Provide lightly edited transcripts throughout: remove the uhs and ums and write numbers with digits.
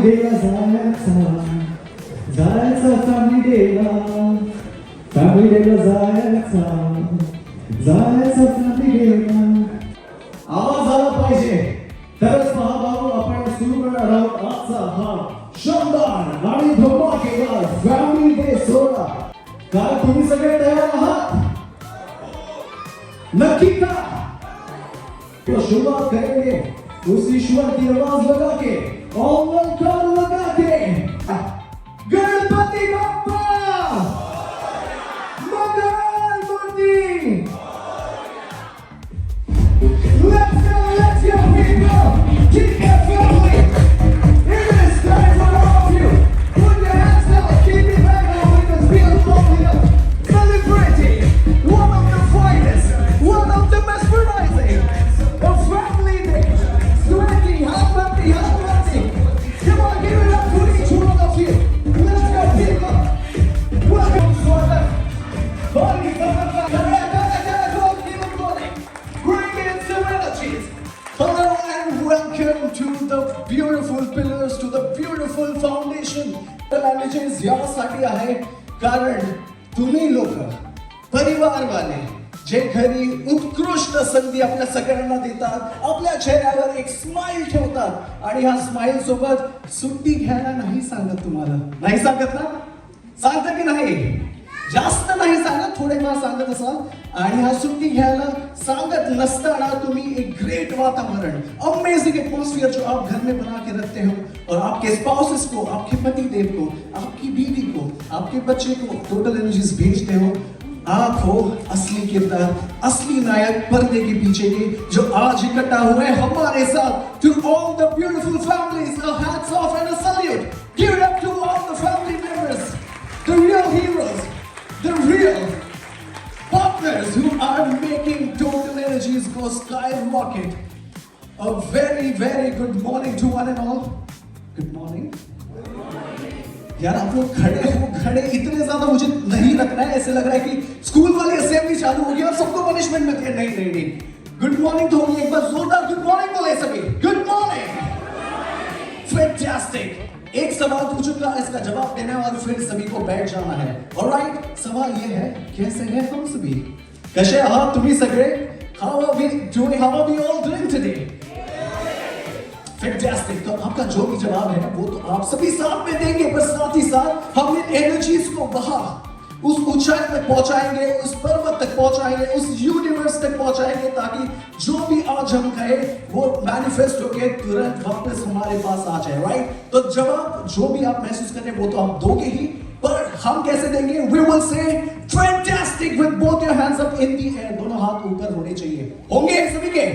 डेला जायचा जायचा फॅमिली डेला जायचा जायचा फॅमिली डेला. आवाज आला पाहिजे तरच महाभाऊ आपण सुरू करणार आहोत आजचा हा शानदार आणि धमाकेदार फॅमिली डे सोहळा. काय तुम्ही सगळे तयार आहात? नक्की का? तो शुरुआत करेंगे उस ईश्वर की आवाज लगा के और वेलकम लगा के गणपति बप्पा मंगल मूर्ति. Let's go people, keep your family. It is time for all of you. Put your hands up, keep it back up with the spirit of celebrating one of the finest, one of the mesmerizing of family day. Sweaty, happy. Come on, give it up for each one of you. Let's go people. Welcome for the body of the family. Keep it going. Bring in some energies. Hello and welcome to the beautiful pillars, to the beautiful foundation. The manages यासाठी आहे कारण तुम्ही लोक परिवारवाले जे घरी उत्कृष्ट संधी आपल्या सगळ्यांना देतात, आपल्या चेहऱ्यावर एक स्माइल ठेवतात आणि ह्या स्माइल सोबत सुट्टी घ्यायला नाही सांगत. तुम्हाला नाही सांगत ना? सांगता की नाही? जास्त नाही सांगत, थोडेफार सांगत असाल. आणि हा सुट्टी घ्यायला सांगत नसताना तुम्ही एक ग्रेट वातावरण, अमेजिंग एटमॉस्फेयर जो आप घर में बना के रखते हो और आपके स्पाउसेस को, आपके पति देव को, आपकी बीवी को, आपके बच्चे को टोटल एनर्जीज भेजते हो. आप हो असली किरदार, असली नायक पर्दे के पीछे के जो आज इकट्ठा हुए हमारे साथ. To all the beautiful families a hats off and a salute. Give it up to all the family members, the real heroes, the real partners who are making Total Energies go skyrocket. A very good morning to one and all. Good morning. यार आप लोग खड़े इतने ज्यादा मुझे नहीं लगना है, ऐसे लग रहा है कि स्कूल वाली असेंबली चालू हो गई और सबको पनिशमेंट मिलती है. नहीं. गुड मॉर्निंग तो एक बार जोरदार गुड मॉर्निंग बोले सभी. Good morning. फैंटास्टिक. एक सवाल पूछूंगा, इसका जवाब देना है और फिर सभी को बैठ जाना है. ऑलराइट, सवाल ये है, कैसे हैं हम सभी? कसे आहात तुम्ही सगळे? How are we all doing today? Fantastic. तो आपका जो भी जवाब है वो तो आप सभी साथ में देंगे, पर साथ ही साथ हम इन एनर्जीज को बाहर उस ऊंचाई तक पहुंचाएंगे, उस पर्वत तक पहुंचाएंगे, उस यूनिवर्स तक पहुंचाएंगे, ताकि जो भी आज हम कहे वो मैनिफेस्ट होके तुरंत वापस हमारे पास आ जाए. राइट? तो जवाब जो भी आप महसूस कर रहे हैं वो तो आप दोगे ही, पर हम कैसे देंगे? We will say fantastic with both your hands up in the air. दोनों हाथ ऊपर होने चाहिए. होंगे सभी के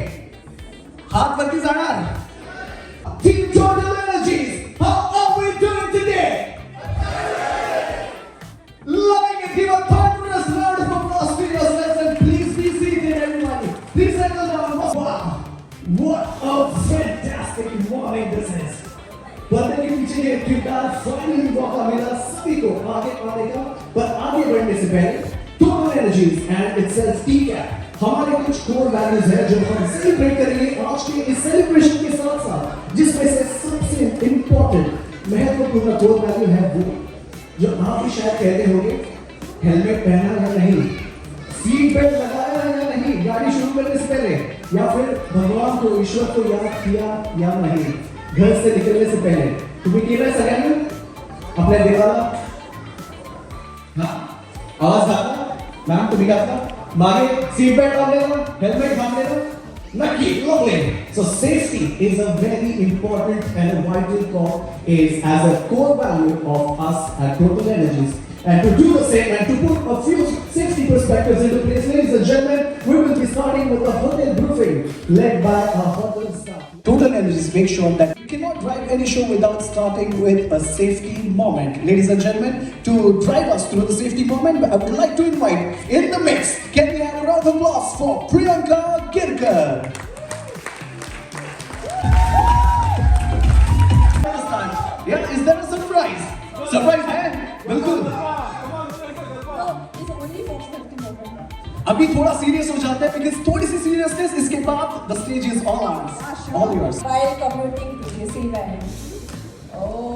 हाथ वरती जाणार. Team Total Energies, how are we doing today? Loving it. Give a thunderous round of applause to yourselves and please be seated, everybody. Please settle down. Wow, what a fantastic morning this is. पर्दे के पीछे ये किरदार finally मौका मिला सभी को आगे आने का. पर आगे बढ़ने से पहले Total Energies and itself TCAP हमारे कुछ कोर वैल्यूज है जो हम सेलिब्रेट करेंगे आज के इस सेलिब्रेशन के साथ साथ, जिसमें से सबसे इंपॉर्टेंट महत्वपूर्ण कोर वैल्यू है वो जो आप भी शायद कहते होंगे, हेलमेट पहना या नहीं, सीट बेल्ट लगाया या नहीं गाड़ी शुरू करने से पहले, या फिर भगवान को, ईश्वर को याद किया या नहीं घर से निकलने से पहले. तुम्हें केलं सगळ्यांनी आपल्या देवाला? हाँ, आवाज घातला? मॅम तुम्ही घातला? मागे सीट बेल्ट बांधलेला, हेल्मेट बांधलेला? नक्की. lovely. So safety is a very important and a vital cause is as a core value of us at Total Energies. And to do the same and to put a few safety perspectives into place, ladies and gentlemen, we will be starting with a hotel briefing led by our hotel staff. Total Energies make sure that you cannot drive any show without starting with a safety moment. Ladies and gentlemen, to drive us through the safety moment, I would like to invite in the mix, can we have a round of applause for Priyanka Girkar. Yeah, is there a surprise? Surprise है? बिल्कुल. अभी थोड़ा serious हो जाता है because थोड़ी सी seriousness, इसके बाद the stage is all ours, all yours. While commuting to Disneyland. Oh.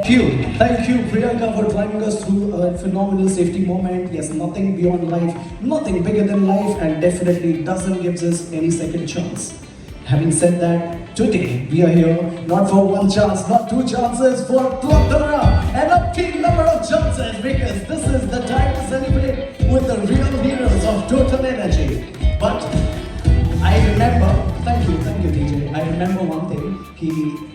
Thank you, Priyanka, for driving us through a phenomenal safety moment. Yes, nothing beyond life, nothing bigger than life, and definitely doesn't give us any second chance. Having said that, today we are here not for one chance, not two chances, for a plethora and a big number of chances, because this is the time to celebrate with the real heroes of Total Energy. But I remember, thank you DJ. I remember one thing कि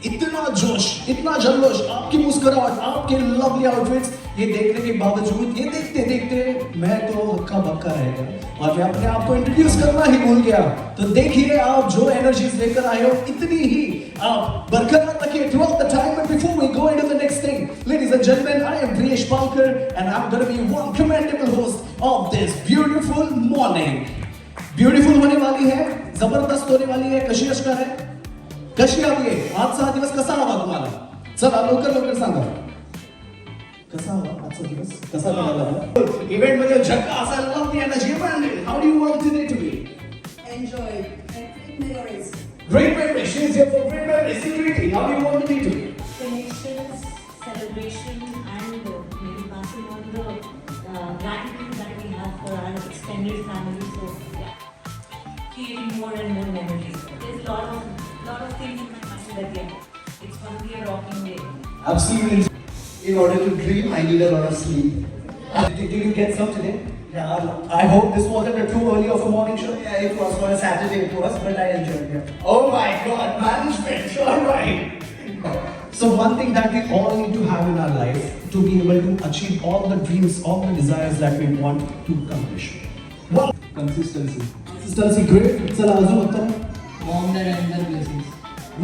इतना जोश, इतना जल्लोश, आपकी मुस्कुराहट, आपके lovely outfits, ये देखने के बावजूद, ये देखते देखते मैं तो हक्का बक्का रह गया और मैं अपने आप को इंट्रोड्यूस करना ही भूल गया. तो देखिए आप जो एनर्जीज लेकर आए हो, इतनी ही आप बरकरार रखिए throughout the time. But before we go into the next thing, ladies and gentlemen, I am Priyesh Palkar and I'm going to be one commendable host of this beautiful morning. Beautiful होने वाली है, जबरदस्त होने वाली है, कशी अशकार है, कशी हवी आहे. आजचा हा दिवस कसा हवा तुम्हाला? चला लवकर सांगा. कसा हवा आजचा दिवस? कसा लागला? इव्हेंट मध्ये झकास, I love the energy. How do you want today to be? Enjoy and great memories. Great memories. She is here for great memories. Security. How do you want the day to be? Connections, celebration, and maybe passing on the gratitude that we have for our extended family. So yeah, creating more and more memories. There's a lot of things in my mind that yeah, it's going to be a rocking day. Absolutely. In order to dream, I need a lot of sleep. Did you get some today? Yeah. I hope this wasn't a too early of a morning show. Yeah, it was for a Saturday, it was, but I enjoyed it. Oh my God, management. All right. So one thing that we all need to have in our life to be able to achieve all the dreams, all the desires that we want to accomplish. Well, Consistency. consistency, great. चला अजून उत्तर. Mom, dad, and their blessings.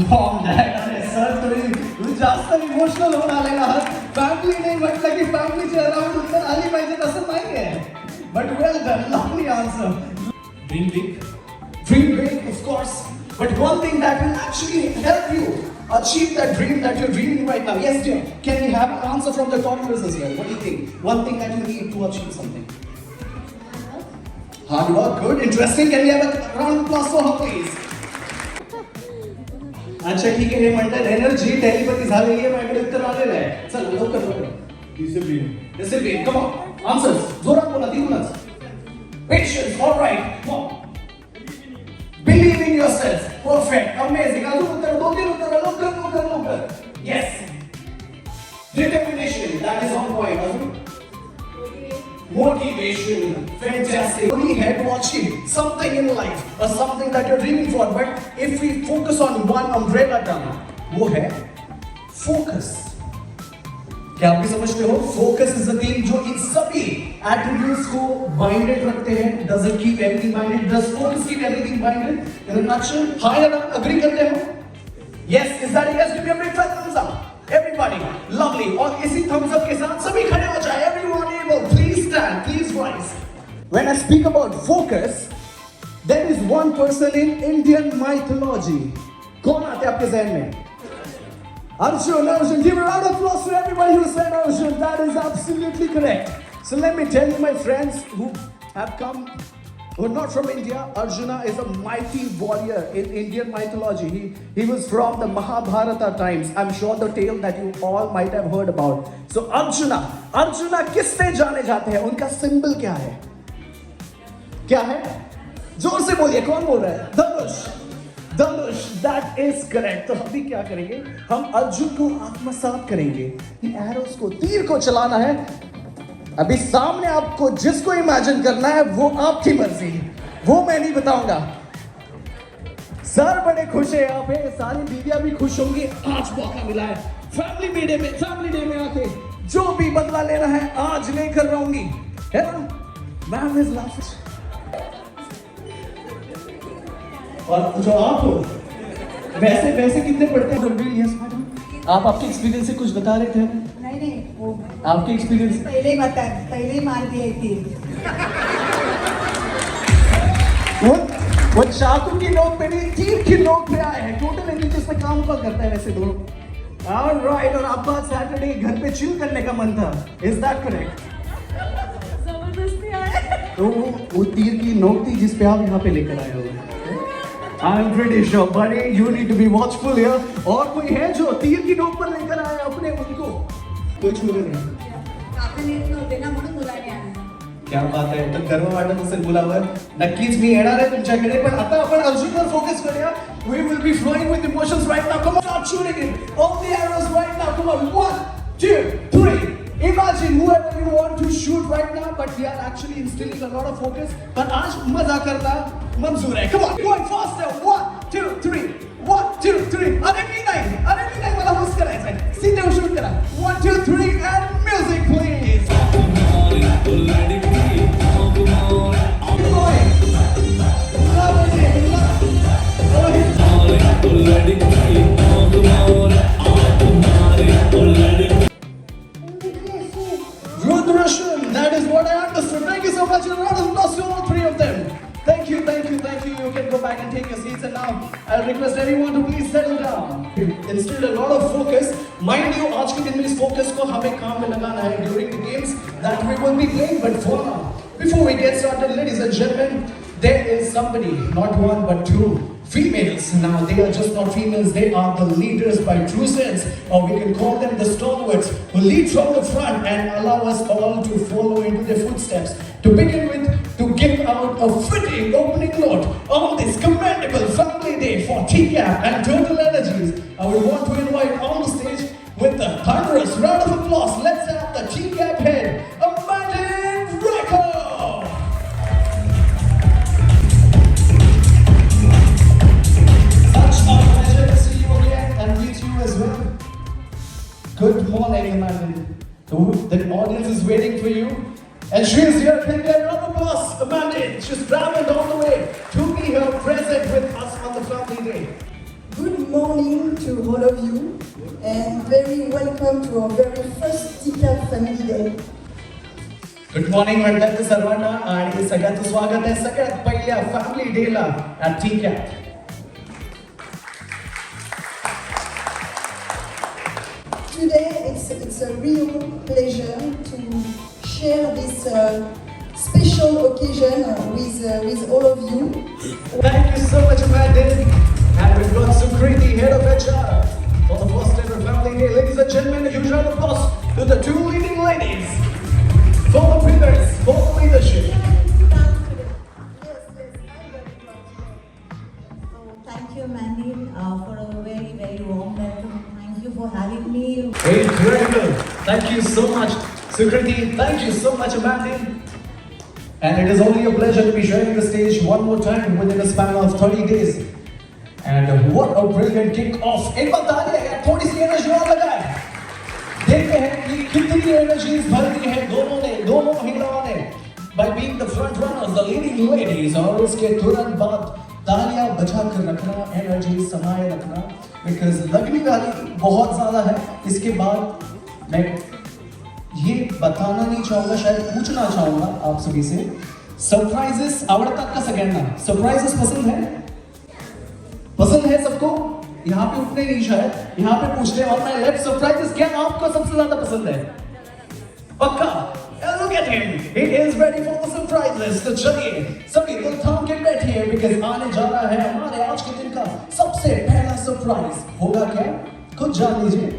Mom, dad, अरे sir तुम्ही जास्त emotional होऊन आले ना. Family नाही म्हटलं की फॅमिलीच्या अराउंड उत्तर आली पाहिजे तसं नाही आहे. But well done, lovely answer. Dream big. Dream big, of course. But one thing that will actually help you achieve that dream that you're dreaming right now. Yes, dear. Can we have an answer from the toddlers as well? What do you think? One thing that you need to achieve something. Hard work, good, interesting. Can we have a round of applause for her, please? अच्छा ठीक आहे. हे म्हणतात energy telepathy झाली आहे, माझ्याकडे उत्तर आलेलं आहे. चल लवकर. Discipline, come on. Answers. जोरात बोला, तिथूनच. Patience, all right. Come on. Believe in yourself. Perfect. Amazing. अजून उत्तर, दोन-तीन उत्तर, लवकर. Yes. Determination. That is on point. अजून motivation. Fantastic. We have to achieve something in life or something that you're dreaming for. But if we focus on one umbrella term, वो है focus. क्या आप भी समझते हो? Focus is the thing जो इन सभी attributes को बाइंडेड रखते हैं. Does it keep everything binded? Does focus keep everything binded? In a nutshell, हाँ या ना? Agree करते हो? Yes, is that a yes? Give me a big fat thumbs up. Everybody, lovely. और इसी thumbs up के साथ सभी खड़े हो जाए. Everyone able, please stand, please rise. When I speak about focus, there is one person in Indian mythology. कौन आते हैं आपके ज़हन में? Arjun, give a round of applause to everybody who said Arjun. That is absolutely correct. So let me tell you, my friends who have come, who are not from India, Arjuna is a mighty warrior in Indian mythology. He was from the Mahabharata times. I'm sure the tale that you all might have heard about. So Arjuna किससे जाने जाते हैं? उनका symbol क्या है? क्या है? जोर से बोलिए, कौन बोल रहा है? धनुष, that is correct. तो अभी क्या करेंगे? हम अर्जुन को आत्मसात करेंगे. एरोस को, तीर को चलाना है. अभी सामने आपको जिसको इमेजिन करना है वो आपकी मर्जी, वो मैं नहीं बताऊंगा. सर बड़े खुश है यहाँ पे, सारी बीवियां भी खुश होंगी. आज मौका मिला है फैमिली डे में आके जो भी बदला लेना है आज लेकर रहूंगी, है ना? Ma'am is last. और जो आप हो वैसे कितने पढ़ते हैं? यस मैडम, आप आपके एक्सपीरियंस से कुछ बता रहे थे. नहीं वो आपके एक्सपीरियंस पहले ही मार दिए थी. वो चाकू की नोक पे नहीं, तीर की नोक पे आए हैं. टोटल एनर्जी में काम हुआ करता है वैसे दोनों. ऑलराइट. और आपका सैटरडे घर पे चिल करने का मन था, इज दैट करेक्ट? जबरदस्ती आए. तो वो तीर की नोक थी जिस पे आप यहाँ पे लेकर आए हो. I'm pretty sure, buddy. You need to be watchful here. और कोई है जो तीर की नोक पर लेकर आया अपने उनको? कोई छूले नहीं. आपण येत नव्हते ना म्हणून मुलाने आणलं. क्या बात आहे. तर गर्व वाटत असेल मुलावर. नक्कीच मी येणार आहे तुमच्याकडे, पण आता आपण अर्जुनवर फोकस करूया. We will be flowing with emotions right now. Come on, start shooting it. All the arrows right now. Come on. 1, 2, 3. Imagine whoever you want to shoot right now, but we are actually instilling a lot of focus. पर आज मजा करना मंजूर है. Come on, going faster. 1, 2, 3. 1, 2, 3. अरे मी नाही मला हुस करायचं आहे. सीधे शूट करा. 1, 2, 3 and music please. Keep going. Love it. Rudrashan, that is what I understood. Thank you so much. A round of applause to all three of them. Thank you. You can go back and take your seats, and now I'll request everyone to please settle down. Instilled a lot of focus. Mind you, आज के दिन में इस focus को हमें काम में लगाना है during the games that we will be playing. But for now, before we get started, ladies and gentlemen, there is somebody, not one but two females. Now they are just not females, they are the leaders by true sense, or we can call them the stalwarts who lead from the front and allow us all to follow into their footsteps. To begin with, to give out a fitting opening note on this commendable family day for TCAP and Total Energies, I would want to invite on the stage with a thunderous round of applause. Let's have the TCAP head, Amandine Recco. Good morning, Amandine. The audience is waiting for you. And she is here. Can get a round of applause, Amandine. She's traveled all the way to be here present with us on the family day. Good morning to all of you and very welcome to our very first TCAP Family Day. Good morning, म्हणतात सर्वांना आणि सगळ्यांचं स्वागत आहे सगळ्यात पहिल्या family डेला at TCAP. Today it's a real pleasure to share this special occasion with all of you. Thank you so much, Amandine. And we've got Sukriti, head of HR, for the first ever family day. Ladies and gentlemen, a huge round of applause to the two leading ladies for the pillars, for the leadership. Thank you, Mandy, for a very, very warm welcome. Thank you for having me. Incredible. Thank you so much, Sukriti. Thank you so much, Amandine. And it is only a pleasure to be sharing the stage one more time within a span of 30 days. And what a brilliant kick-off. एक बार तालियां यार, थोड़ी सी energy और लगाएं. देखते हैं कि कितनी एनर्जीज भरती है दोनों महिलाओं ने by being the front runners, the leading ladies. और उसके तुरंत बाद तालियां बचा कर रखना, एनर्जी समाये रखना, because लगने वाली बहुत ज़्यादा है. इसके बाद मैं ये बताना नहीं चाहूँगा, शायद पूछना चाहूँगा आप सभी से, सरप्राइजेस आवडतात का सगळ्यांना? सरप्राइजेस पसंद है सबको? यहाँ पे उतने नहीं शायद, यहाँ पे पूछते हैं. और मैं लेफ्ट, सरप्राइजेस क्या आपको सबसे ज्यादा पसंद है? पक्का? Look at him, he is ready for the surprises. तो चलिए सभी दिल थाम के बैठिए, because आने जा रहा है हमारे आज के दिन का सबसे पहला सरप्राइज. होगा क्या? खुद जान लीजिए.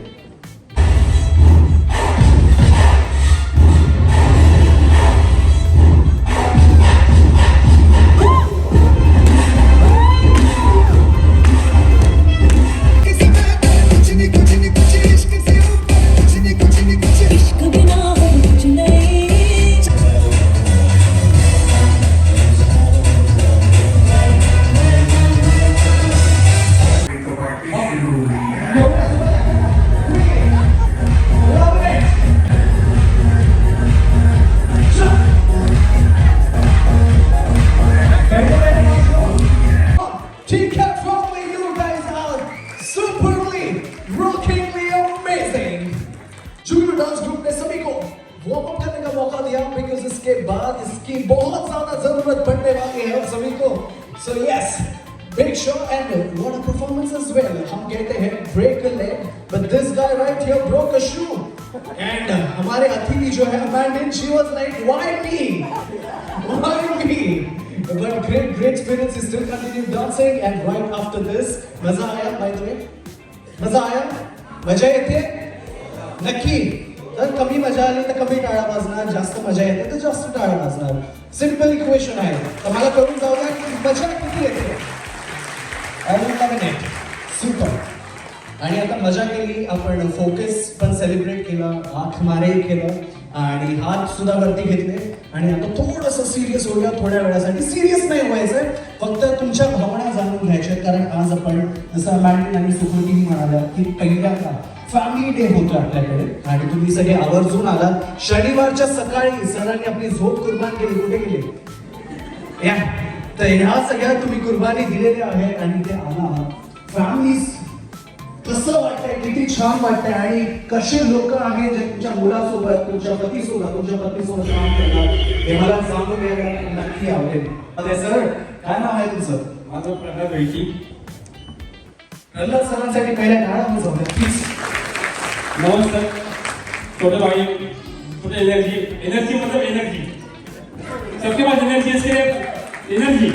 So yes, big show and what a performance as well. हम कहते हैं break a leg, but this guy right here broke a shoe. And हमारे अतिथि जो है Amandine, she was like, why me? Why me? But great spirits is still continue dancing and right after this, मजा आया by the way? मजा आया? मजा येते? नक्की. जर कमी मजा आली तर कमी टाळा वाजणार, जास्त मजा येते तर जास्त टाळा वाजणार. सिंपल इक्वेशन आहे. तर मला कळून जाऊ द्या की मजा किती येते. I will love it. Super. आणि आता मजा केली, आपण फोकस पण सेलिब्रेट केला, आंख मारे केलं आणि हात सुद्धा वरती घेतले आणि आता थोडंसं सिरियस होऊया थोड्या वेळासाठी. सिरियस नाही व्हायचं, फक्त तुमच्या भावना जाणून घ्यायच्या. कारण आज आपण जसं मॅडम आणि सुकृती म्हणाल्या की पहिल्यांदा फॅमिली डे होतो आपल्याकडे आणि तुम्ही सगळे आवर्जून आलात. शनिवारच्या सकाळी सरांनी आपली झोप कुर्बान केली. कुठे गेली? या तर ह्या सगळ्या तुम्ही कुर्बानी दिलेल्या आहेत आणि ते आला फॅमिलीज. कसं वाटतंय, किती छान वाटतंय आणि कसे लोक आहेत जे तुमच्या मुलासोबत, तुमच्या पतीसोबत काम करणार हे मला जाणून घ्यायला नक्की आवडेल. अरे सर, काय नाव आहे तुमचं? माझं प्रल्हाद वैकी. प्रल्हाद सरांसाठी पहिल्या काळात जाऊया प्लीज. नमस्कार. छोटे भाई, छोटे एनर्जी मतलब एनर्जी. सबके पास एनर्जी है, सिर्फ एनर्जी.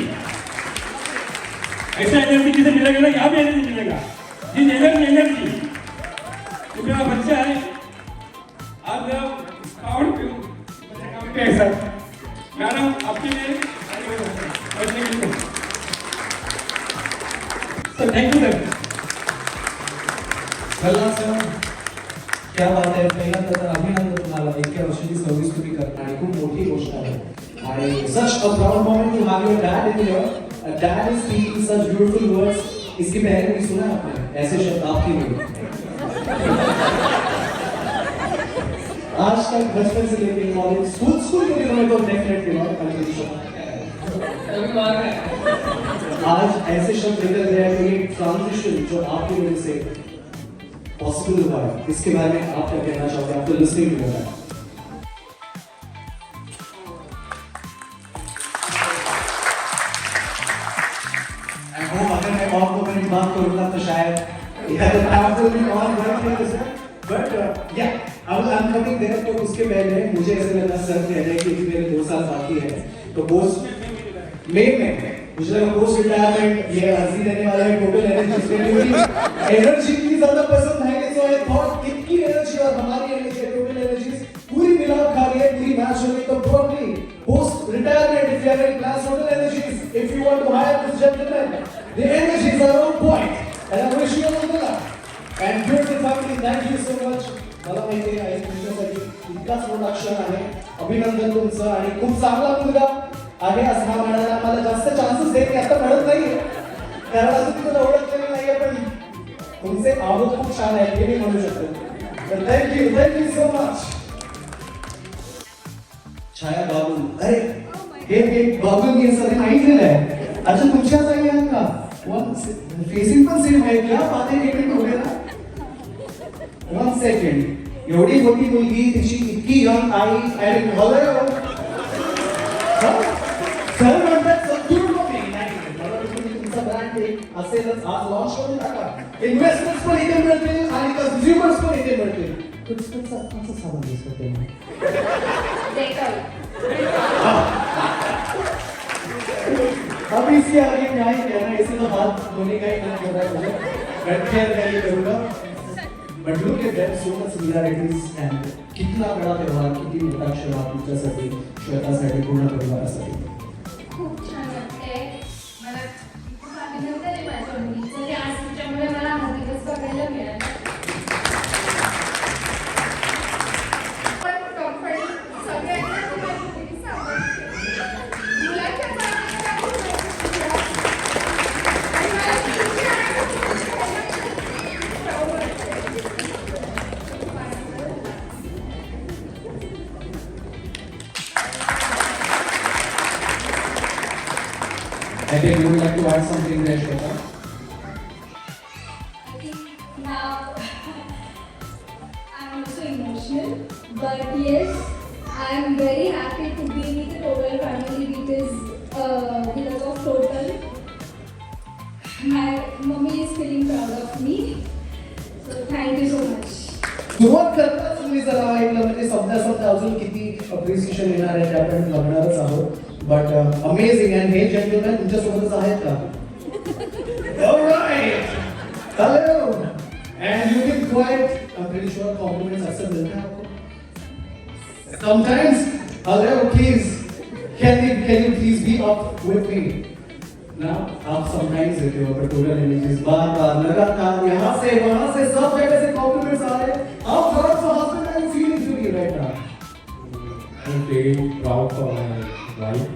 ऐसा एनर्जी किसे मिलेगा ना, यहाँ भी एनर्जी मिलेगा. जिस एनर्जी तो मेरा बच्चा है आज मेरा काउंट पे है सर. मैडम आपके लिए sir thank you sir. Pralhad sir, क्या बात आहे. पहिल्यांदा तर अभिनंदन तुम्हाला. इतक्या वर्षाची सर्व्हिस तुम्ही करता आणि खूप मोठी गोष्ट आहे. आणि such a proud moment to have your dad in here. A dad is speaking such beautiful words. इसके पहले भी सुना आपने ऐसे शब्द आपके लिए. आज तक बचपन से लेकर कॉलेज स्कूल के दिनों में तो डेफिनेटली आज ऐसे शब्द निकल रहे हैं. ये ट्रांजिशन जो आपकी वजह से पॉसिबल हुआ है, इसके बारे में आप क्या कहना चाहोगे आफ्टर लिसनिंग टू दैट? अगर मैं और मोमेंट बात करूंगा तो शायद बट या I'm coming there. तो उसके पहले मुझे ऐसे लगा सर कह रहे हैं कि मेरे 2 साल बाकी है तो पोस्ट में मुझे लगा पोस्ट रिटायरमेंट ये अर्जी देने वाला है. टोटल एनर्जी इतनी ज्यादा पसंद है कि सो आई थॉट इतनी एनर्जी और हमारी एनर्जी टोटल एनर्जी पूरी मिला खा रही है, पूरी मैच हो गई. तो probably post retirement if you have any plans, total energies, if you want to hire this gentleman, the energies are on point and I wish you all the luck. And beautiful family, thank you so much. मला माहिती आहे तुमच्यासाठी इतकाच मोठा क्षण आहे. अभिनंदन तुमचं आणि खूप चांगला मुलगा आहे असं हा म्हणायला आम्हाला जास्त चान्सेस देत आता मिळत नाहीये कारण असं तुम्हाला ओळखलेलं नाहीये. पण तुमचे आवाज खूप छान आहेत हे मी म्हणू शकतो. तर थँक्यू सो मच. छाया बाबू, अरे हे बाबू मी असं ऐकलेलं आहे. अच्छा तुमच्याच आई आहेत का? वन फेसिंग पण सेम आहे. क्या बात आहे. एक मिनिट हो गया. 1 सेकंड. एवढी मोठी मुलगी तिची इतकी यंग आई आणि हॅलो सर म्हणतात सत्तूर मध्ये नाही तुमचा ब्रँड असेलच. आज लॉन्च करून टाका. इन्व्हेस्टमेंट्स पण इथे मिळतील आणि कन्झ्युमर्स पण इथे मिळतील. कसं सामान दिसतं ते अब इसके आगे क्या ही कहना. इसी तो बात होने का ही नहीं हो रहा है मुझे. बैठकर मैं ये करूँगा. But look at that, so much similarities and कितना बड़ा त्योहार, किती मोठा क्षण तुमच्यासाठी, श्वेतासाठी, पूर्ण परिवारासाठी. खूप छान वाटतंय. मला खूप अभिनंदन आहे माझ्या मुलीचं की आज तुमच्यामुळे मला हा दिवस बघायला मिळाला. पण कंपनी सगळ्यांना माझी मुलगी सांभाळते. मुलाच्या बाबतीत खूप आणि मला तुमची आई प्रौढ वाटते. I think you would like to add something there, Shweta. I think now I'm also emotional, but yes, I'm very happy to be with the Total family because of Total. My mummy is feeling proud of me, so thank you so much. सुरुवात करताच तुम्ही जरा ऐकलं म्हणजे समजा अजून किती appreciation येणार आहे ते आपण बघणारच आहोत. but amazing. And hey gentlemen, तुमच्यासोबतच आहेत का? All right. Hello. And you've been quiet. I'm pretty sure compliments अक्सर मिलते हैं आपको. Sometimes. Hello, please. Can you please be up with me? Now, आप sometimes देते हो टोटल एनर्जीज बार लगातार यहाँ से वहाँ से सब जगह से कॉम्प्लीमेंट्स आ रहे हैं. How proud for husband are you feeling to be right now? I'm very proud for my wife.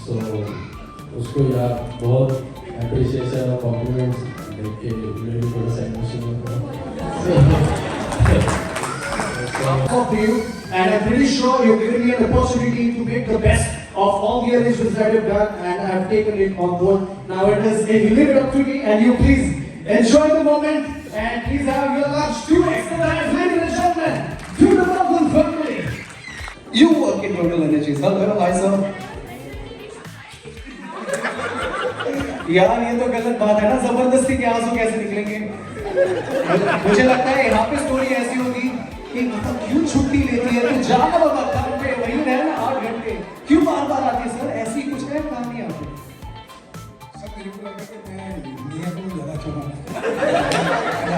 So उसको यार बहुत appreciation और compliments देके मेरे थोड़ा सा emotional Of you, and I'm pretty sure you've given me an opportunity to make the best of all the arrangements that you've done, and I've taken it on board. Now you leave it up to me, and you please enjoy the moment, and please have your lunch to exercise, ladies and gentlemen, to the Baldwin family. You work in Total Energies. Hello, hi sir. यार ये तो गलत बात है ना, जबरदस्ती के आंसू कैसे निकलेंगे? मुझे लगता है यहाँ पे स्टोरी ऐसी होगी कि मतलब क्यों छुट्टी लेती है, तो जाना बाबा काम पे वही रहना 8 घंटे, क्यों बार-बार आती है सर? ऐसी कुछ है कहानी आपको? सर मेरे को लगता है कि मैं नियत को ज़्यादा छोड़ा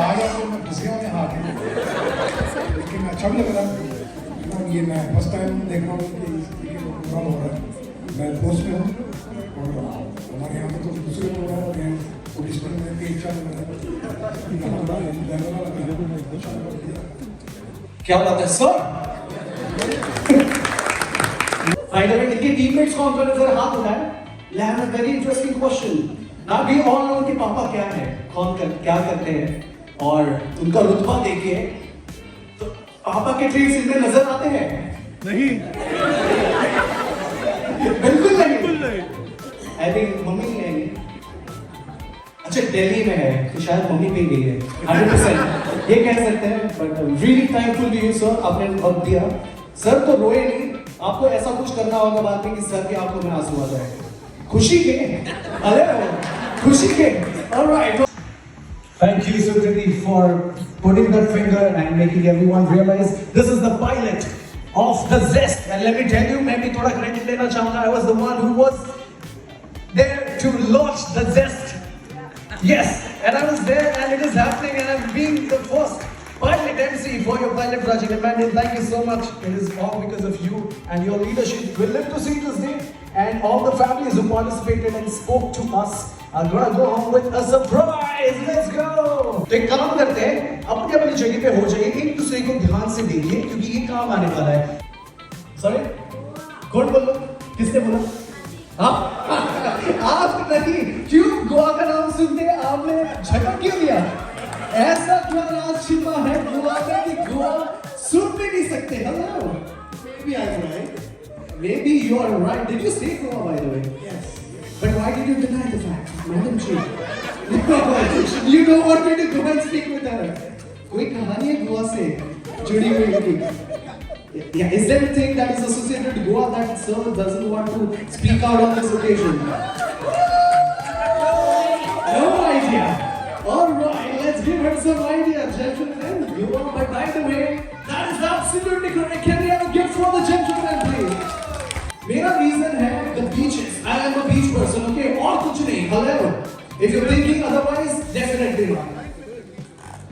आज आपको मैं फंसे हुए हाथ में, लेकिन अच्छा भी लग रहा है. ये मैं फर्स्ट टाइम देख रहा हूँ कि प्रोग्राम हो रहा है. मैं पोस्ट में हूँ और हमारे यहाँ पर तो दूसरे प्रोग्राम हैं, डिस्प्ले में 3-4 क्या बात है सर? फाइनली इनके टीममेट्स कौन कौन है जरा हाथ उठाएं. I have a very interesting question. Now we all know कि पापा क्या है, क्या करते हैं, और उनका रुतबा देखिए तो पापा के ट्रेड्स इनमें नजर आते हैं? नहीं. बिल्कुल नहीं. I think मम्मी नहीं आएगी. अच्छा दिल्ली में है तो शायद मम्मी पे गई है 100%. ये कह सकते हैं. But really thankful to you sir, आपने वक्त दिया. सर तो रोए नहीं, आपको ऐसा कुछ करना होगा बाद में कि सर के आंखों में आंसू आ जाए. खुशी के, अरे खुशी के. Alright. Thank you Sukriti for putting that finger and making everyone realize this is the pilot of the Zest. And let me tell you, मैं भी थोड़ा credit लेना चाहूँगा. I was the one who was there to launch the Zest. Yes, and I was there, and it is happening, and I'm being the first pilot MC for your pilot project. And man, thank you so much. It is all because of you and your leadership. We'll live to see this day, and all the families who participated and spoke to us are gonna go home with a surprise. Let's go. तो एक काम करते हैं, अपनी अपनी जगह पे हो जाइए, एक दूसरे को ध्यान से देखिए क्योंकि ये काम आने वाला है. Sorry, कौन बोल रहा? किसने बोला? आप नहीं, क्यों गोवा का नाम सुनते आपने झटक क्यों दिया? ऐसा क्या राज छिपा है गोवा में कि गोवा सुन भी नहीं सकते? Hello. Maybe I'm right. Maybe you are right. Did you say Goa by the way? Yes. But why did you deny the fact, Madam Chief? You don't want me to go and speak with her. कोई कहानी है गोवा से जुड़ी हुई होगी? Yeah, is there anything that is associated with Goa that sir doesn't want to speak out on this occasion? No idea. All right, let's give her some idea, gentlemen. You are, but by the way, that is absolutely correct. Can we have a gift for the gentleman, please? मेरा reason है the beaches. I am a beach person, okay? और कुछ नहीं. However, if you're thinking otherwise, definitely not.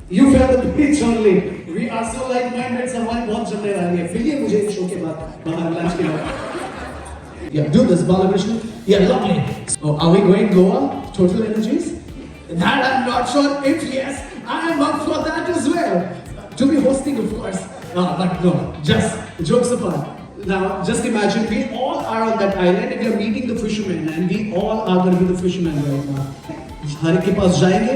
You feel the beach only. We are so like-minded. हमारी बहुत चलने वाली है. मिलिए मुझे इस शो के बाद, बाहर लंच के बाद. Yeah, do this, Balakrishna. Yeah, lovely. So, are we going Goa? Total Energies? That I'm not sure. If yes, I am up for that as well. To be hosting, of course. But no, just jokes apart. Now, just imagine we all are on that island and we are meeting the fishermen, and we all are going to be the fishermen right now. हर एक के पास जाएंगे,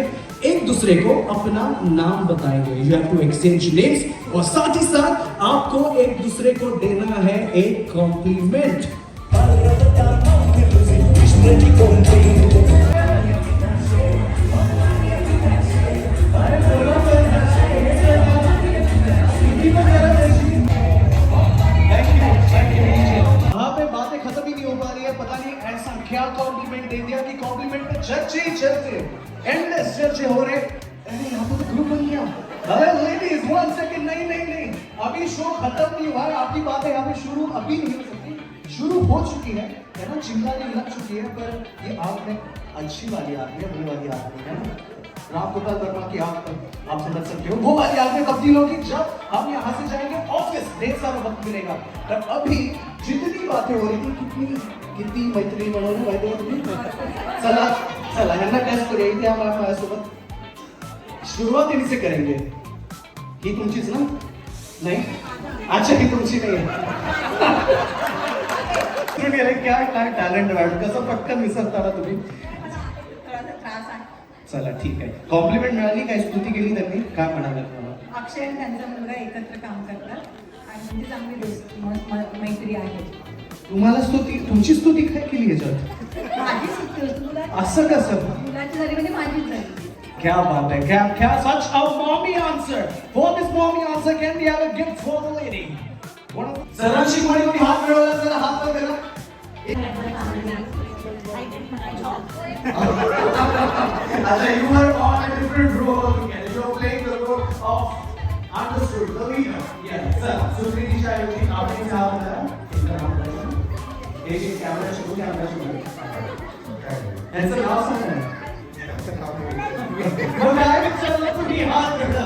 एक दूसरे को अपना नाम बताएंगे. You have to exchange names, और साथ ही साथ आपको एक दूसरे को देना है एक कॉम्प्लीमेंट. बातें खत्म ही नहीं हो पा रही है. पता नहीं ऐसा क्या कॉम्प्लीमेंट दे दिया कि कॉम्प्लीमेंट पे चर्चे ही चलते, एंडलेस चर्चे हो रहे. अरे यहाँ पे तो ग्रुप बन गया. अरे लेडीज 1 सेकंड, नहीं, अभी शो खत्म नहीं हुआ है. आपकी बातें यहाँ पे शुरू अभी नहीं हो सकती. शुरू हो चुकी है ना, चिंगारी लग चुकी है, पर ये आग में अच्छी वाली आग में, बुरी वाली आग में है ना। राम गोपाल वर्मा की आग पर आप समझ सकते हो, वो वाली आग में तब्दील होगी जब हम यहाँ से जाएंगे ऑफिस, ढेर सारा वक्त मिलेगा। पर अभी जितनी बातें हो रही थी, कितनी मैत्री बनवून माहिती आहे तुम्ही? चला यांना टेस्ट करूया, इथे आम्हाला माझ्यासोबत सुरुवातीने से करेंगे। ही तुमचीच ना? नहीं? अच्छा, ही तुमची नाही आहे। क्या काय टॅलेंट वाटत, कसं पटकन विसरता ना तुम्ही? चला ठीक आहे, कॉम्प्लिमेंट मिळाली, काय स्तुती केली त्यांनी, काय म्हणाले तुम्हाला? अक्षय आणि त्यांचा मुलगा एकत्र काम करतात आणि म्हणजे चांगली मैत्री आहे. तुम्हाला स्तुती, तुमची स्तुती काय केली याच्यात? माझी सुट्टी तुला असं कसं? मुलाची झाली म्हणजे माझीच झाली. क्या बात है, क्या such a mommy answer. For this mommy answer, can we have a gift for the lady? सरांशी कोणी हात मिळवला, जरा हात वर करा. अच्छा, you were on a different role together. You were playing the role of understood, the leader. Yes, sir. सुप्रीतीच्या ऐवजी आपण इथे आहोत ना. एक कॅमेरा शुरू. यांचं नाव सांगा ना. मग काय विचारलं तुम्ही हात करा.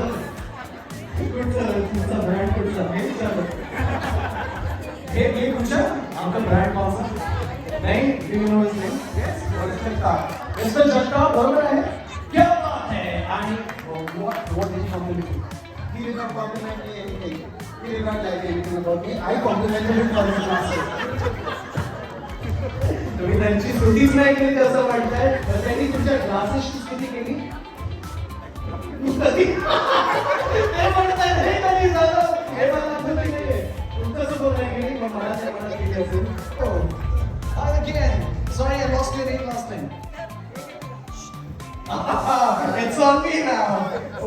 कुठचा ब्रँड कुठचा? हे कुठचा? आपका ब्रँड कौनसा? नहीं, you know his name? Yes, Mr. Jagtap, बरोबर आहे? क्या बात है? आणि what did he compliment you? He did not compliment me anything. He did not like anything about me. I complimented him for his glasses. तुम्ही त्यांची स्तुतीच नाही केली असं वाटतंय, तर त्यांनी तुमच्या ग्लासेसची स्तुती केली. कधी? ते म्हणतात हे कधी झालं? हे मला आठवत नाहीये. तुमचं बोलणं केली, पण मला केली असेल. Again, sorry I lost your name last time. It's on me now.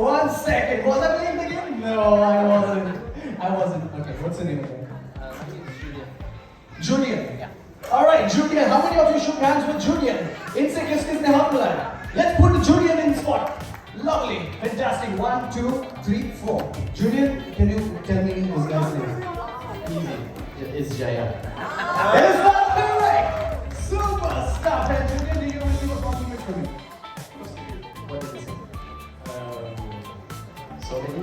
1 second. Was I playing the game? No, I wasn't. Okay, what's the name of it? Julian. All right, Julian. How many of you shook hands with Julian? इनसे किसने हाथ मिलाया? Let's put Julian in spot. Lovely, fantastic. 1, 2, 3, 4. Julian, can you tell me this guy's name? Easy. It's Jaya. Is that correct? Super stuff. And Julian, do you receive a compliment from him? What did he say? So many?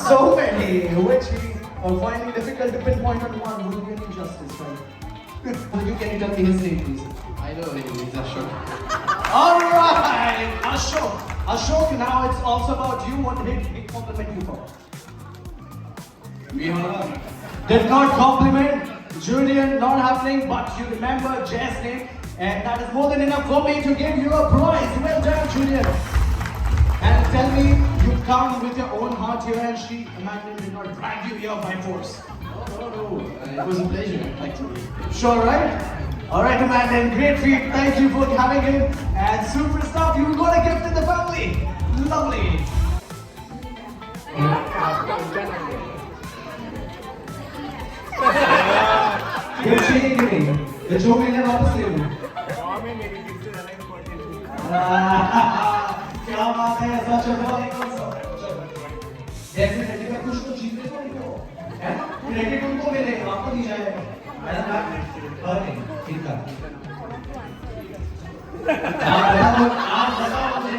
So many, which we are finding difficult to pinpoint on one. Would be an injustice, right? You can tell me his name, please? I know him. It's Ashok. All right, Ashok. Ashok, now it's also about you. What did he compliment you for? Did not compliment Julian, not happening, but you remember Jay's name, and that is more than enough for me to give you a prize. Well done, Julian. And tell me, you come with your own heart here, and she, Amanda, did not drag you here by force. No. It was a pleasure, actually. Sure, right? All right, Amanda, great feat. Thank you for having him. And super stuff, you got a gift in the family. Lovely. You're cheating me. The joke is वापस ले लो. क्या बात है, ऐसा चलो definitely मैं कुछ तो जीतने को नहीं हो, है ना? क्रेडिट उनको मिलेगा, आपको नहीं जाएगा, है ना? अरे ठीक है. आप बताओ मुझे.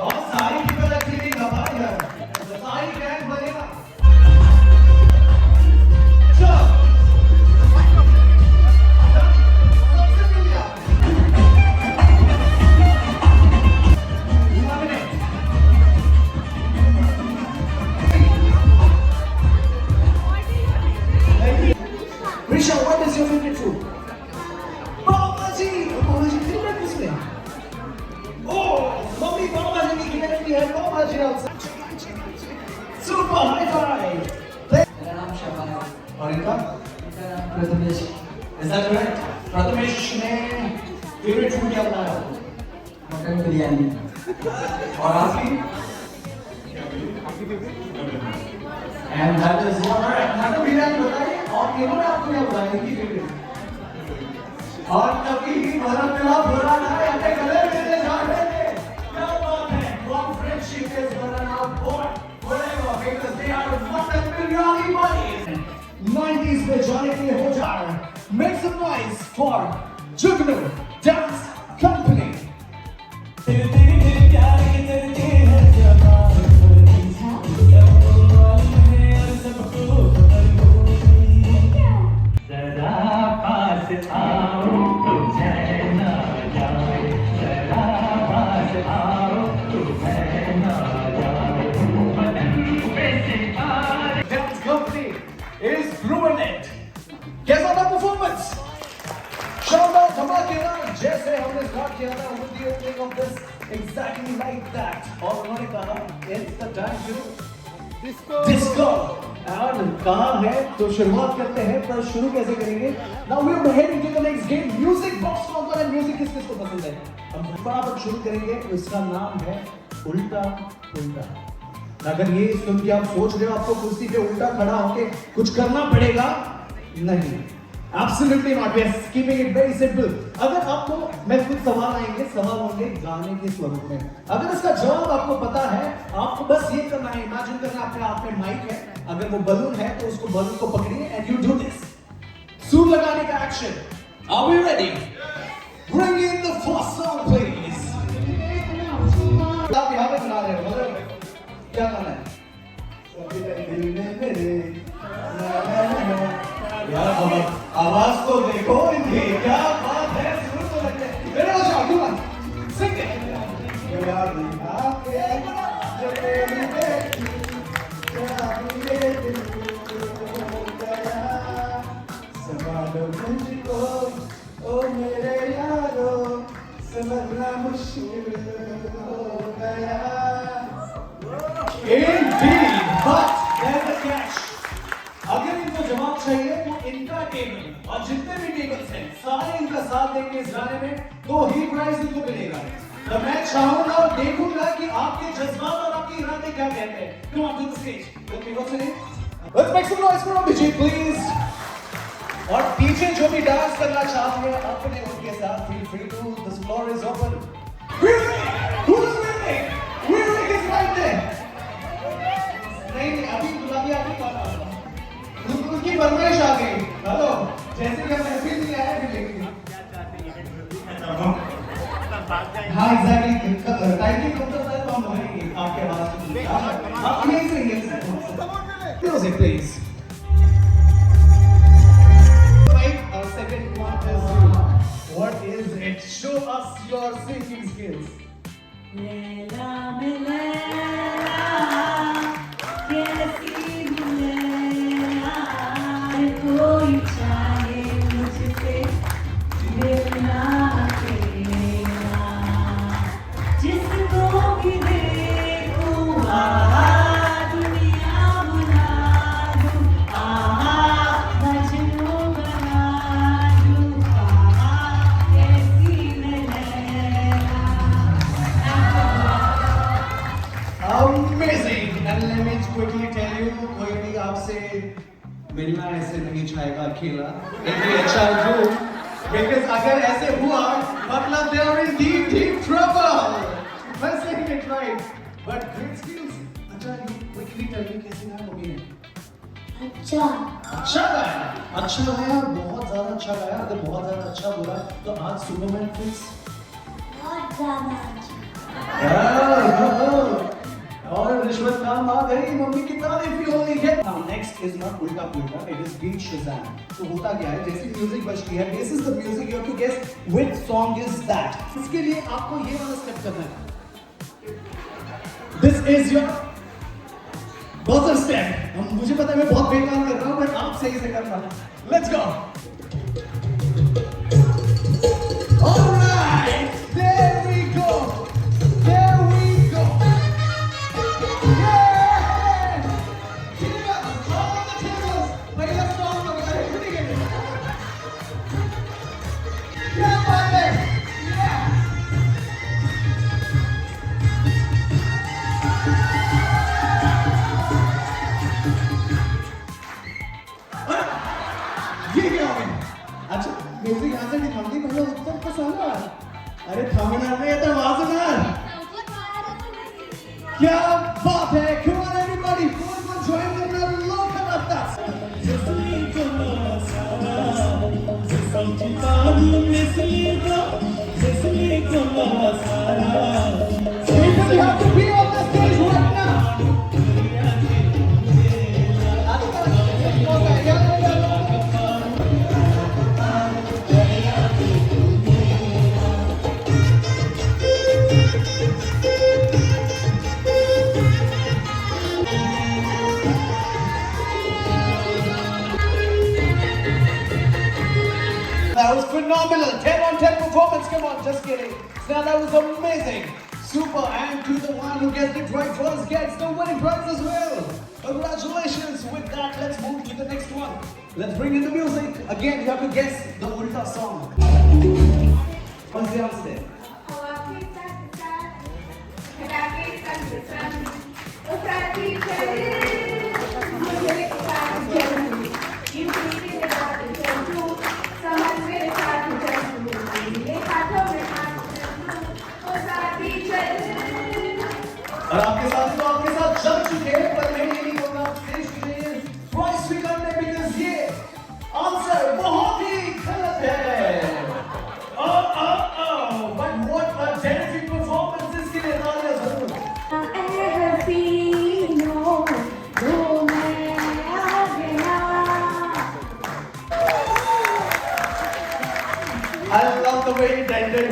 और सारी people actually घबरा गया. सारी गैंग बनेगा. चलो. सबसे पहले आप. Risha, what is your favorite food? Pav Bhaji! Pav Bhaji favorite किसमें? Oh, मम्मी पाव भाजी की खिलाती है, पाव भाजी outside. Super high five. मेरा नाम शबाना है. और इनका? मेरा नाम Prathamesh. Is that correct? Prathamesh ने favorite food क्या बनाया? मटन बिरयानी. और आपकी? And that is alright. Mutton biryani बताइए. और इन्होंने आपको क्या बताया इनकी favorite? और कभी भरा मिला भरा ना अपने गले मिलने जा रहे थे. क्या बात है? One friendship is gonna now born forever. because they are Mutton Biryani Buddies. 90s में जाने के लिए हो जा रहा है. Make some noise for Juggalo Dance Company. Dance Company is ruined it. कैसा था performance? शानदार धमाकेदार जैसे हमने स्टार्ट किया था with the opening of this exactly like that. और उन्होंने कहा it's the time to disco. और कहा है तो शुरुआत करते हैं पर शुरू कैसे करेंगे? Now we are heading to the next game. Music box कौन है? Music किस किस को पसंद है? हम फटाफट शुरू करेंगे. इसका नाम है उल्टा उल्टा. अगर ये सुन के आप सोच रहे हो आपको कुर्सी पे उल्टा खड़ा होके कुछ करना पड़ेगा, नहीं, absolutely not. We are keeping it very simple. अगर आपको मैं कुछ सवाल आएंगे, सवाल होंगे गाने के स्वरूप में. अगर इसका जवाब आपको पता है, आपको बस ये करना है, इमेजिन करना आपके हाथ में माइक है, अगर वो बलून है तो उसको बलून को पकड़िए and you do this. सूर लगाने का action. Are we ready? Bring in the first song, please. आप यहाँ पे बना रहे हो, मतलब क्या गाना है? यार आवाज तो देखो इनकी, क्या बात है, सुर तो लगते हैं. मेरे हो जाओ, come on, sing it. ओ मेरे यारो समझना मुश्किल हो गया. Indeed, but there's a catch. अगर इनको जवाब चाहिए तो इनका टेबल और जितने भी टेबल्स हैं सारे इनका साथ देंगे इस गाने में, तो ही प्राइज इनको मिलेगा. तो मैं चाहूंगा और देखूंगा कि आपके जज्बात और आपके इरादे क्या कहते हैं. Come on to the stage. Okay, what's your name? Let's make some noise for Abhijit, please. और पीछे जो भी डांस करना चाहते हैं अपने उनके साथ feel free to. This floor is open. Who's winning? Music is right there. नहीं अभी बुला दिया, अभी कौन आता? उनकी फरमाइश आ गई. हेलो, जैसे कि मैं फिर नहीं आया फिर लेकिन. हाँ एग्जैक्टली, टाइमिंग कब तक है तो हम बोलेंगे आपके आवाज. हाँ amazing. Music please. Right, our second one is you. What is it? Show us your singing skills. Laila में लैला कैसी लैला, कोई चाहे मुझसे मिलना तेरा, जिसको भी देखूं दुनिया बुला दूं, मजनू बना दूं, कैसी Laila. Amazing! And let me quickly tell you, कोई भी आपसे मिलना ऐसे नहीं चाहेगा अकेला. इतनी अच्छा do, because अगर ऐसे हुआ, मतलब they are in deep trouble. I'm saying it right, but great skills. अच्छा, you quickly tell me कैसे गाया होगी ने? अच्छा गाया, अच्छा गाया, बहुत ज़्यादा अच्छा गाया. अगर बहुत ज़्यादा अच्छा बोला, तो आज सुपरमैन फिक्स. बहुत ज़्यादा अच्छा. और रिश्वत काम आ गई, मम्मी की तारीफ ही होनी है. Now next is not उल्टा पुल्टा, it is beat Shazam. तो होता क्या है, जैसे म्यूजिक बजती है, this is the music, you have to guess which song is that. इसके लिए आपको ये वाला स्टेप करना है. This is your buzzer step. मुझे पता है मैं बहुत बेकार कर रहा हूँ, but आप सही से करना. Let's go. All right, there we go. There we go. अच्छा म्यूजिक यहाँ से निकालती पहले उत्तर का सवाल. अरे थामना नहीं तो वाजना. क्या बात है. Come on everybody. People, you have to be on the stage right now. That was phenomenal. 10 on 10 performance. Come on, just kidding. Now that was amazing. Super. And to the one who gets it right first gets the winning prize as well. Congratulations. With that, let's move to the next one. Let's bring in the music. Again, you have to guess the Ulta song. What's the answer? और आपके साथ चल चुके हैं पर मैं ये नहीं बोलना स्टेज के लिए प्राइस स्वीकारने बिकॉज़ ये आंसर बहुत ही गलत है but what a terrific performance इसके लिए तालियां जरूर I love the way it ended.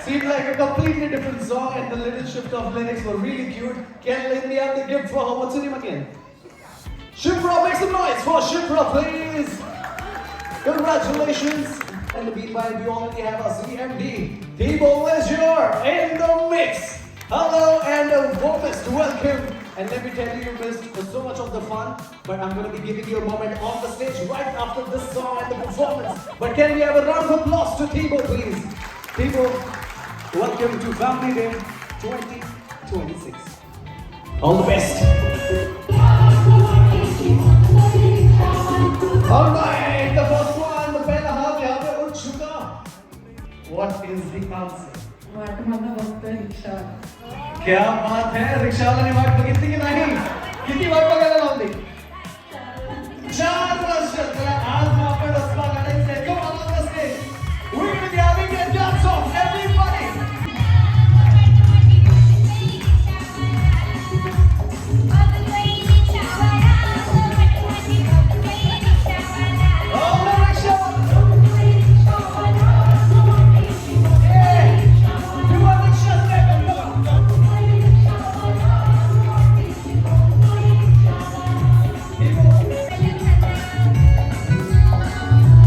Seemed like a completely different song and the little shift of lyrics were really cute. Can Lindy have the gift for her? What's her name again? Shipra, make some noise for Shipra, please. Congratulations. And the meanwhile, we already have our CMD. People, Leisure in the mix. Hello and a warmest welcome. And let me tell you, you missed so much of the fun, but I'm going to be giving you a moment on the stage right after this song and the performance. But can we have a round of applause to Thibaut, please? Thibaut, welcome to Family Day 2026. All the best. All right, the first one, the pehla haath yahan pe uth chuka. What is the answer? क्या बात है rickshaw वाला ने वाट पकड़ी थी कि नहीं कितनी वाट पकड़ा लाऊंगी 4 वर्ष चला आज वहां पर रस्ता गाड़ी से come on the stage we will be having a dance off everybody oh the rickshaw hey you are rickshaw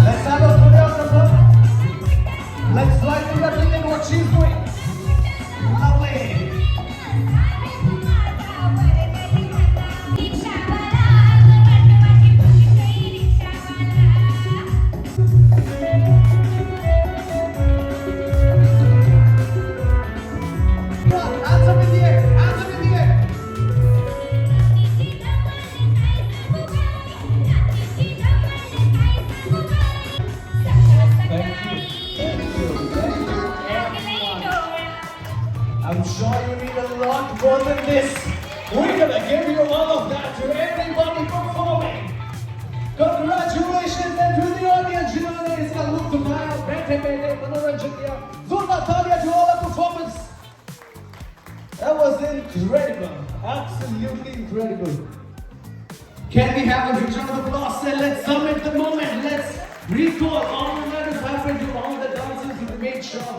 let's have a choreographer. Let's try to replicate what she's doing. Lovely. Come on, hands up in the air. Hands up in the air. Thank you. I'm sure you need a lot more than this. We're gonna give you all of that to everybody performing. Congratulations and to the audience, जिन्होंने इसका लुत्फ उठाया, बैठे बैठे मनोरंजन किया. जोरदार तालियां to all the performance. That was incredible, absolutely incredible. Can we have a huge round of applause and let's summit the moment. Let's recall all that has happened to all the dancers who made sure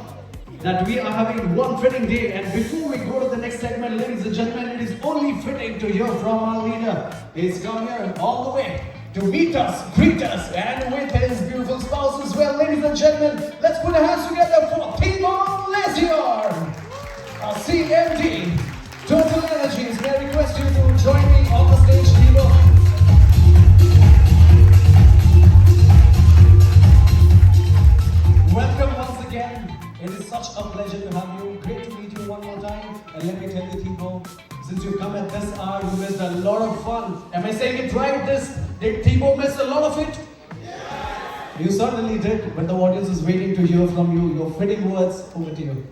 that we are having one fitting day. And before we go to the next segment, ladies and gentlemen, it is only fitting to hear from our leader. He's come here all the way to meet us, greet us, and with his beautiful spouse as well. Ladies and gentlemen, let's put our hands together for Thibaut Leisure, our CMD, Total Energies. May I request you to join me on the stage, Thibaut. Welcome once again. It is such a pleasure to have you. Great to meet you one more time. And let me tell you, Thibaut, since you come at this hour, you missed a lot of fun. Am I saying it right? Did Thibaut miss a lot of it? Yes. You certainly did, but the audience is waiting to hear from you. Your fitting words, over to you.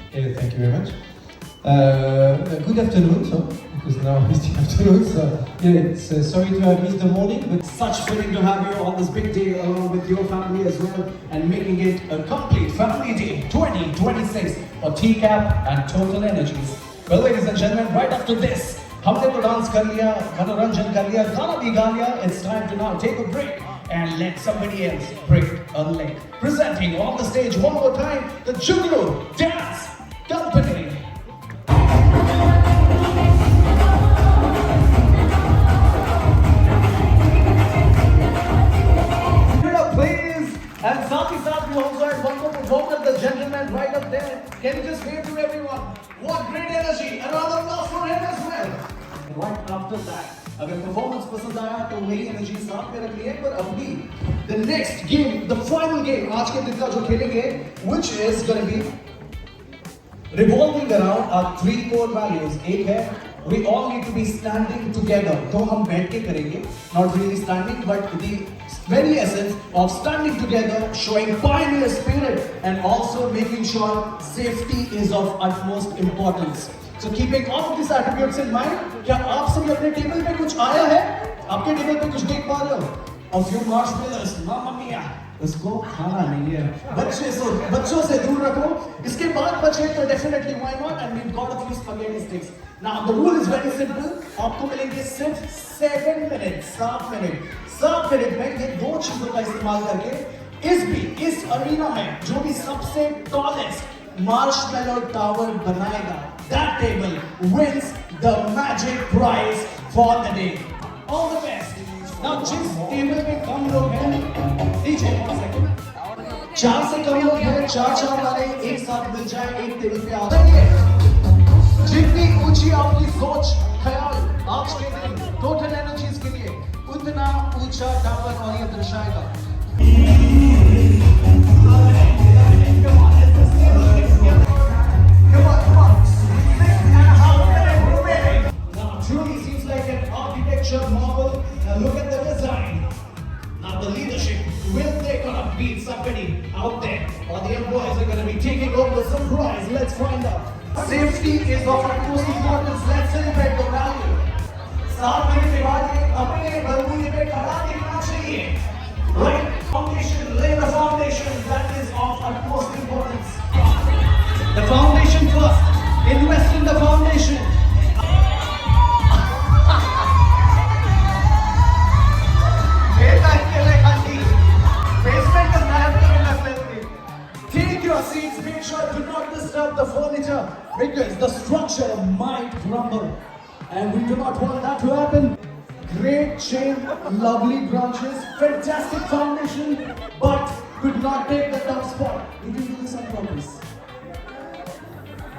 Okay, thank you very much. Good afternoon, so, because now it's the afternoon, so yeah, it's, sorry to have missed the morning, but Such feeling to have you on this big day along with your family as well and making it a complete family day 2026 for TCAP and Total Energies. Well, ladies and gentlemen, right after this, हमने तो dance कर लिया, मनोरंजन कर लिया, गाना भी गा लिया. It's time to now take a break and let somebody else break a leg. Presenting on the stage one more time, the Juggalo Dance Company. Please, and साथ ही साथ we also had one more performer, the gentleman right up there. Can you just wave to everyone? What great energy! And round of applause for him as well. Right after that, अगर performance पसंद आया तो वही energy साथ में रखनी है. पर अभी the next game, the final game आज के दिन का जो खेलेंगे, which is going to be revolving around our 3 core values. एक है we all need to be standing together. तो हम बैठ के करेंगे, not really standing, but the very essence of standing together, showing pioneer spirit and also making sure safety is of utmost importance. So keeping all of these attributes in mind, क्या आप सभी अपने table पे कुछ आया है? आपके table पे कुछ देख पा रहे हो? A few marshmallows, mamma mia. उसको खाना नहीं है. बच्चों से दूर रखो. इसके बाद बचे तो definitely why not? And we've got a few spaghetti sticks. Now the rule is very simple. आपको मिलेंगे सिर्फ 7 minutes, 7 मिनट. 7 मिनट में ये 2 चीजों का इस्तेमाल करके इस अरीना में जो भी सबसे टॉलेस्ट मार्शमेलो टावर बनाएगा, that table wins the magic prize for the day. All the best. Now जिस टेबल पे कम लोग हैं, DJ 1 second. 4 से कम लोग हैं, 4 वाले एक साथ मिल जाए एक टेबल पे आ जाइए. जितनी ऊंची आपकी सोच, ख्याल आज के दिन टोटल एनर्जीज के लिए उतना ऊंचा टावर और ये दर्शाएगा. Come on. 6.5 minutes remaining. Now truly seems like an architecture marvel. Now look at the design. Now the leadership, will they gonna beat somebody out there, or the employees are gonna be taking over the surprise? Let's find out. Safety is of utmost importance. Let's celebrate the value. 7 minute के बाद ये अपने बलबूते पे खड़ा दिखना चाहिए. Right? Foundation, lay the foundation. That is of utmost importance. The foundation first. Invest in the foundation. Basement is not. Take your seats. Make sure do not disturb the furniture because the structure might crumble. And we do not want that to happen. Great chain, lovely branches, fantastic foundation, but could not take the top spot. Did you do this on purpose?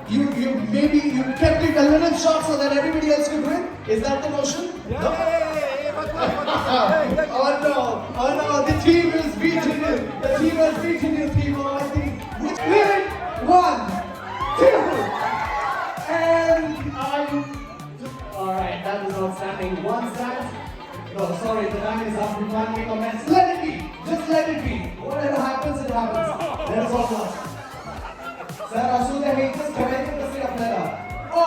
You kept it a little short so that everybody else could win? Is that the notion? No? Oh no, the team is beating you. The team has beaten you, people, I think. Which win? 1, 2, and Alright, that was outstanding. 1 stand. No, sorry, the time is up. We can't make comments. Let it be. Just let it be. Whatever happens, it happens. Let us all watch. Sir, Asuda haters, correct the state of letter. Oh,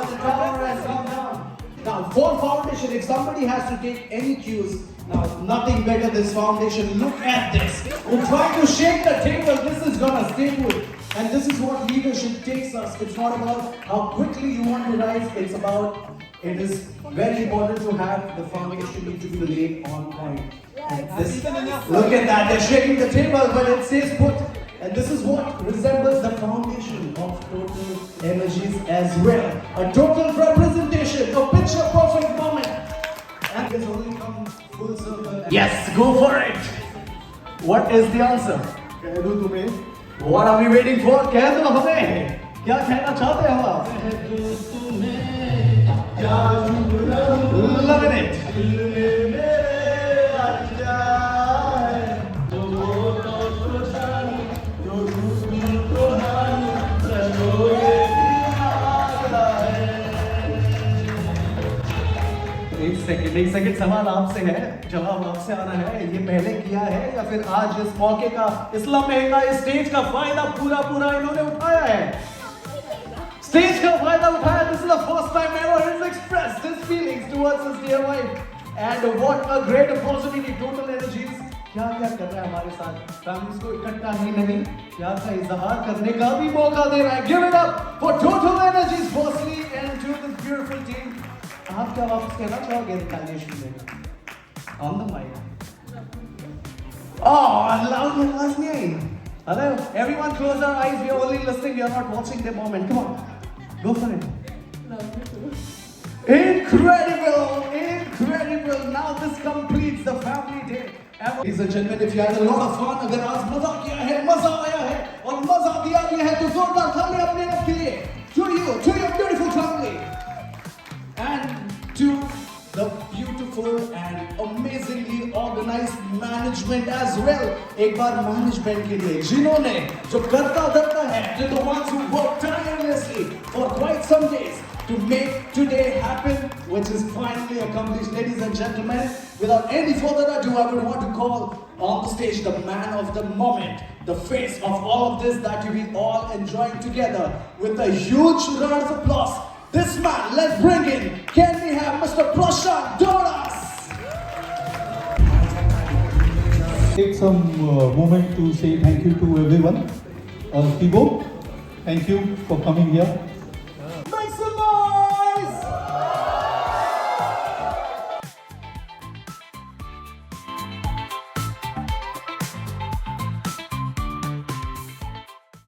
the tower has come down. Now, for foundation, if somebody has to take any cues, now nothing better than this foundation. Look at this. We're trying to shake the table. This is gonna stay good. And this is what leadership takes us. It's not about how quickly you want to rise. It's about, it is very important to have the foundation need to be laid on point. Look at that, they're shaking the table, but it stays put. And this is what resembles the foundation of Total Energies as well. A total representation, a picture perfect moment. And it's only come full circle. Yes, go for it. What is the answer? कह दूं तुम्हें? What are we waiting for? कह दो हमें. क्या कहना चाहते हो आप? Loving it. एक सेकंड सवाल आपसे है, जवाब आपसे आना है. ये पहले किया है या फिर आज इस मौके का, इस लम्हे का, इस स्टेज का फायदा पूरा इन्होंने उठाया है? Stage का फायदा उठाया. This is the first time ever he's expressed his feelings towards his dear wife. And what a great opportunity. Total Energies क्या क्या कर रहा है हमारे साथ. फैमिलीज को इकट्ठा ही नहीं, प्यार का इजहार करने का भी मौका दे रहा है. Give it up for Total Energies firstly and to this beautiful team. आप क्या वापस कहना चाहोगे रिटालिएशन में? On the mic. Oh, loud आवाज नहीं आई. Hello, everyone close our eyes. We are only listening. We are not watching the moment. Come on, go for it. Incredible, incredible. Now this completes the family day. Ladies and gentlemen, if you had a lot of fun, अगर आज मजा किया है, मजा आया है और मजा दिया गया है, तो जोरदार ताली अपने आप के लिए. To you, to your beautiful family, and to the beautiful and amazingly organized management as well. एक बार management के लिए जिन्होंने जो करता धरता है, to the ones who worked tirelessly for quite some days to make today happen, which is finally accomplished. Ladies and gentlemen, without any further ado, I would want to call on the stage the man of the moment, the face of all of this that you will all enjoying together with a huge round of applause. This man, let's bring in, can we have Mr. Prashant Doras? Take some moment to say thank you to everyone. Thibaut, thank you for coming here.